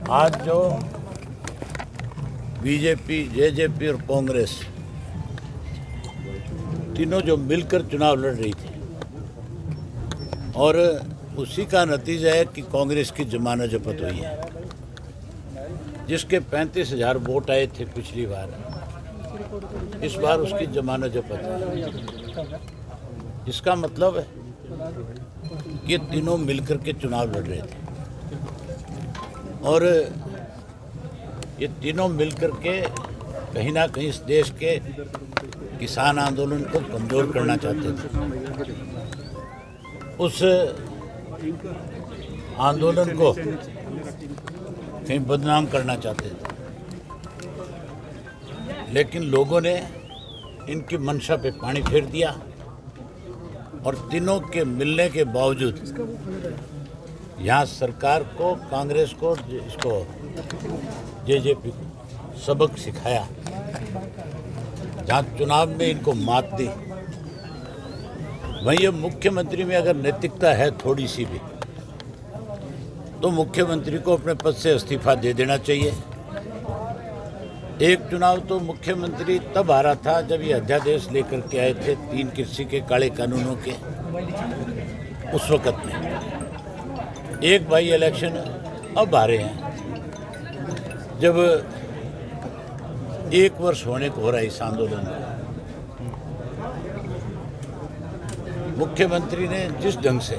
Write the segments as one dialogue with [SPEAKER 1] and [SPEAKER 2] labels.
[SPEAKER 1] आज जो BJP, JJP और कांग्रेस तीनों जो मिलकर चुनाव लड़ रही थी और उसी का नतीजा है कि कांग्रेस की जमानत जब्त हुई है, जिसके 35,000 वोट आए थे पिछली बार, इस बार उसकी जमानत जब्त है। इसका मतलब है कि तीनों मिलकर के चुनाव लड़ रहे थे और ये तीनों मिलकर के कहीं ना कहीं इस देश के किसान आंदोलन को कमज़ोर करना चाहते थे। उस आंदोलन को कहीं बदनाम करना चाहते थे, लेकिन लोगों ने इनकी मंशा पे पानी फेर दिया और तीनों के मिलने के बावजूद यहाँ सरकार को, कांग्रेस को, इसको जेजेपी को सबक सिखाया। जहाँ चुनाव में इनको मात दी, वहीं ये मुख्यमंत्री में अगर नैतिकता है थोड़ी सी भी, तो मुख्यमंत्री को अपने पद से इस्तीफा दे देना चाहिए। एक चुनाव तो मुख्यमंत्री तब हारा था जब ये अध्यादेश लेकर के आए थे 3 कृषि के काले कानूनों के, उस वक़्त में एक बाई इलेक्शन अब हारे हैं, जब 1 वर्ष होने को हो रहा है इस आंदोलन को। मुख्यमंत्री ने जिस ढंग से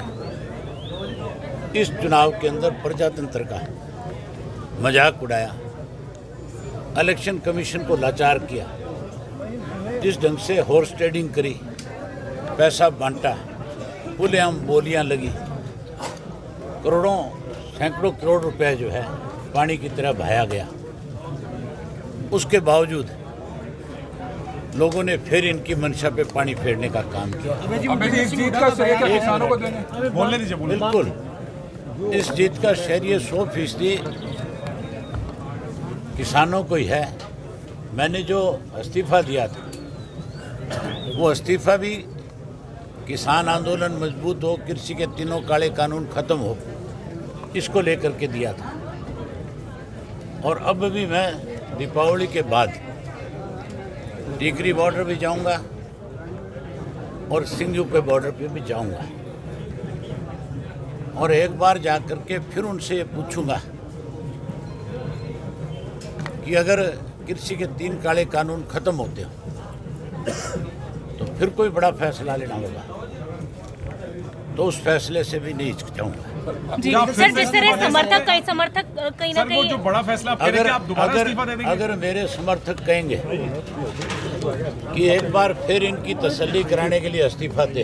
[SPEAKER 1] इस चुनाव के अंदर प्रजातंत्र का मजाक उड़ाया, इलेक्शन कमीशन को लाचार किया, जिस ढंग से हॉर्स ट्रेडिंग करी, पैसा बांटा, खुलेआम बोलियां लगी, करोड़ों सैकड़ों करोड़ रुपए जो है पानी की तरह बहाया गया, उसके बावजूद लोगों ने फिर इनकी मंशा पे पानी फेरने का काम किया। बिल्कुल, इस जीत का श्रेय 100% किसानों को ही है। मैंने जो इस्तीफा दिया था, वो इस्तीफा भी किसान आंदोलन मजबूत हो, कृषि के तीनों काले कानून खत्म हो, इसको लेकर के दिया था। और अब भी मैं दीपावली के बाद टिकरी बॉर्डर भी जाऊंगा और सिंघू के बॉर्डर पे भी जाऊंगा और एक बार जा कर के फिर उनसे ये पूछूंगा कि अगर कृषि के 3 काले कानून खत्म होते हो तो फिर कोई बड़ा फैसला लेना होगा, तो उस फैसले से भी नहीं हिचकिचाऊंगा।
[SPEAKER 2] जी सर, जिस तरह समर्थक कहीं ना कहीं
[SPEAKER 3] जो बड़ा फैसला
[SPEAKER 1] अगर मेरे समर्थक कहेंगे कि एक बार फिर इनकी तसल्ली कराने के लिए इस्तीफा दे,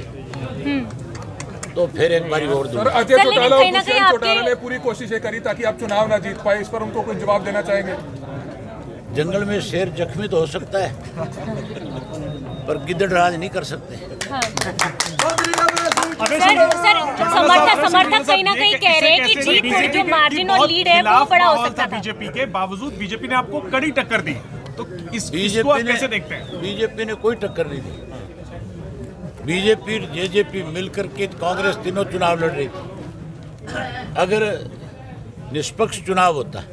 [SPEAKER 1] तो फिर एक बार और दूंगा।
[SPEAKER 4] अजय चौटाला ने पूरी कोशिश करी ताकि आप चुनाव ना जीत पाए, इस पर उनको कुछ जवाब देना चाहेंगे?
[SPEAKER 1] जंगल में शेर जख्मी तो हो सकता है, पर गिद्दड़ राज नहीं कर सकते।
[SPEAKER 2] समर्थक कहीं ना कहीं कह रहे हैं कि जीत जो मार्जिन और लीड है वो बड़ा हो सकता था।
[SPEAKER 3] बीजेपी के बावजूद बीजेपी ने आपको कड़ी टक्कर दी, तो इसको आप कैसे देखते हैं?
[SPEAKER 1] बीजेपी ने कोई टक्कर नहीं दी। बीजेपी जेजेपी मिलकर के कांग्रेस तीनों चुनाव लड़ रही थी। अगर निष्पक्ष चुनाव होता,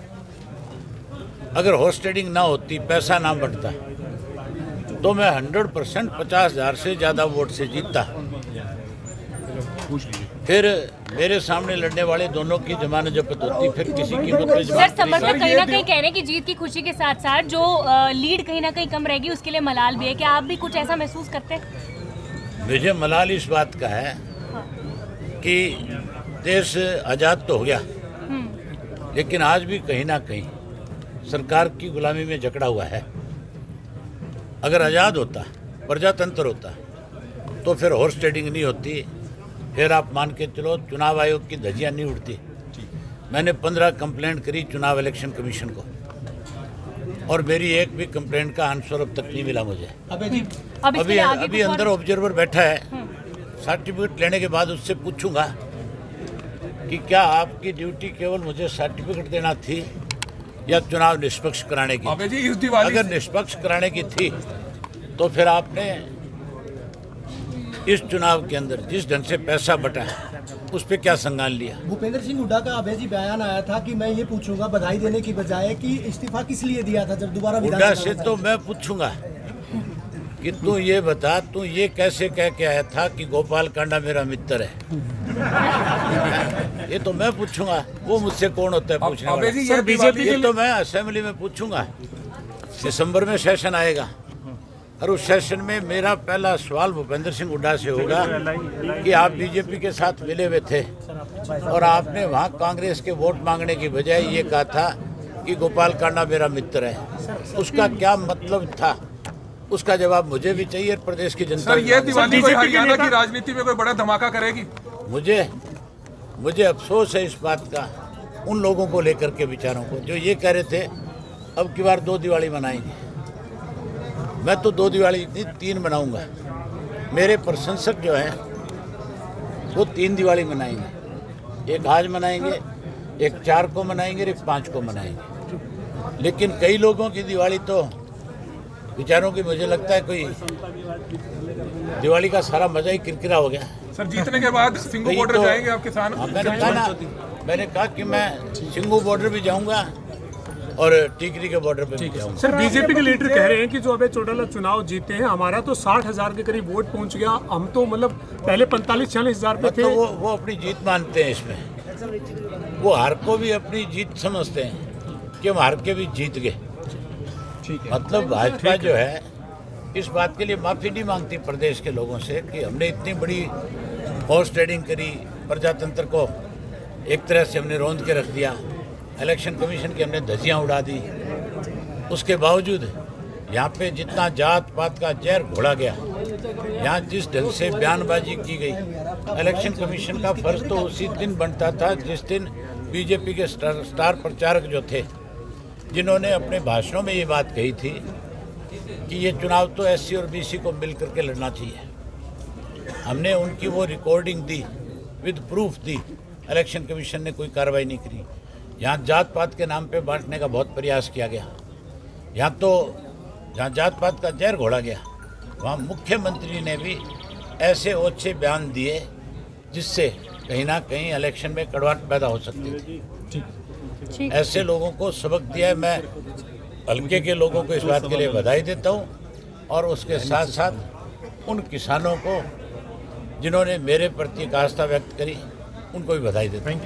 [SPEAKER 1] अगर हॉर्स ट्रेडिंग ना होती, पैसा ना बढ़ता, तो मैं 100% 50,000 से ज़्यादा वोट से जीतता। फिर मेरे सामने लड़ने वाले दोनों की जमानत जब्त होती, फिर किसी की
[SPEAKER 2] सर, समर्थक कहीं ना कहीं कह रहे हैं कि जीत की खुशी के साथ साथ जो लीड कहीं ना कहीं कम रहेगी उसके लिए मलाल भी है। क्या आप भी कुछ ऐसा महसूस करते हैं?
[SPEAKER 1] मुझे मलाल इस बात का है कि देश आज़ाद तो हो गया, लेकिन आज भी कहीं ना कहीं सरकार की गुलामी में जकड़ा हुआ है। अगर आज़ाद होता, प्रजातंत्र होता, तो फिर हॉर्स ट्रेडिंग नहीं होती, फिर आप मान के चलो चुनाव आयोग की धज्जियां नहीं उड़ती। मैंने 15 कंप्लेंट करी चुनाव इलेक्शन कमीशन को, और मेरी एक भी कंप्लेंट का आंसर अब तक नहीं मिला मुझे। अभी अंदर ऑब्जर्वर बैठा है, सर्टिफिकेट लेने के बाद उससे पूछूंगा कि क्या आपकी ड्यूटी केवल मुझे सर्टिफिकेट देना थी या चुनाव निष्पक्ष कराने की? अगर निष्पक्ष कराने की थी तो फिर आपने इस चुनाव के अंदर जिस ढंग से पैसा बटा है, उस पर क्या संज्ञान लिया?
[SPEAKER 5] भूपेंद्र सिंह हुड्डा का अभय जी बयान आया था कि मैं ये पूछूंगा बधाई देने की बजाय कि इस्तीफा किस लिए दिया था जब दोबारा
[SPEAKER 1] हुड्डा से तो मैं पूछूंगा कि तू ये बता, तू ये कैसे कह के आया था कि गोपाल कांडा मेरा मित्र है? ये तो मैं पूछूंगा, वो मुझसे कौन होता है पूछने वाला?
[SPEAKER 4] सर बीजेपी
[SPEAKER 1] ये तो मैं असेंबली में पूछूंगा। दिसंबर में सेशन आएगा और उस सेशन में मेरा पहला सवाल भूपेंद्र सिंह हुड्डा से होगा कि आप बीजेपी के साथ मिले हुए थे और आपने वहाँ कांग्रेस के वोट मांगने की बजाय ये कहा था कि गोपाल कांडा मेरा मित्र है। उसका क्या मतलब था? उसका जवाब मुझे भी चाहिए, प्रदेश की जनता।
[SPEAKER 4] सर ये दिवाली कोई हरियाणा की राजनीति में कोई बड़ा धमाका करेगी?
[SPEAKER 1] मुझे अफसोस है इस बात का, उन लोगों को लेकर के विचारों को जो ये कह रहे थे अब की बार 2 दिवाली मनाएंगे। मैं तो 2 दिवाली नहीं 3 मनाऊंगा। मेरे प्रशंसक जो हैं वो 3 दिवाली मनाएंगे, एक आज मनाएंगे, एक 4 को मनाएंगे, एक 5 को मनाएंगे। लेकिन कई लोगों की दिवाली तो विचारों की मुझे लगता है कोई दिवाली का सारा मजा ही किरकिरा हो गया।
[SPEAKER 4] सर जीतने के बाद सिंगू बॉर्डर जाएंगे आप किसान?
[SPEAKER 1] मैंने कहा कि मैं सिंगू बॉर्डर भी जाऊंगा और टीकरी के बॉर्डर पे भी जाऊंगा।
[SPEAKER 6] सर बीजेपी के लीडर कह रहे हैं कि जो अभय चौटाला चुनाव जीते हैं, हमारा तो 60,000 के करीब वोट पहुंच गया, हम तो मतलब पहले 45-46 हजार पे थे।
[SPEAKER 1] तो वो अपनी जीत मानते हैं इसमें, वो हार को भी अपनी जीत समझते हैं कि हम हार के भी जीत गए। मतलब भाजपा जो है इस बात के लिए माफी नहीं मांगती प्रदेश के लोगों से कि हमने इतनी बड़ी हॉर्स ट्रेडिंग करी, प्रजातंत्र को एक तरह से हमने रौंद के रख दिया, इलेक्शन कमीशन की हमने धज्जियां उड़ा दी। उसके बावजूद यहाँ पे जितना जात पात का जहर घोड़ा गया, यहाँ जिस ढंग से बयानबाजी की गई, इलेक्शन कमीशन का फर्ज तो उसी दिन बनता था जिस दिन बीजेपी के स्टार प्रचारक जो थे, जिन्होंने अपने भाषणों में ये बात कही थी कि ये चुनाव तो एससी और बीसी को मिल करके लड़ना चाहिए। हमने उनकी वो recording the, with proof the, election commission ने कोई कार्रवाई नहीं करी। यहाँ जात पात के नाम पे बांटने का बहुत प्रयास किया गया। यहाँ तो जहाँ जात पात का जहर घोड़ा गया, वहाँ मुख्यमंत्री ने भी ऐसे ओछे बयान दिए जिससे कहीं ना कहीं इलेक्शन में कड़वाहट पैदा हो सकती थी। ऐसे लोगों को सबक दिया है। मैं हल्के के लोगों को इस बात के लिए बधाई देता हूँ और उसके साथ साथ उन किसानों को जिन्होंने मेरे प्रति आस्था व्यक्त करी, उनको भी बधाई देता हूँ।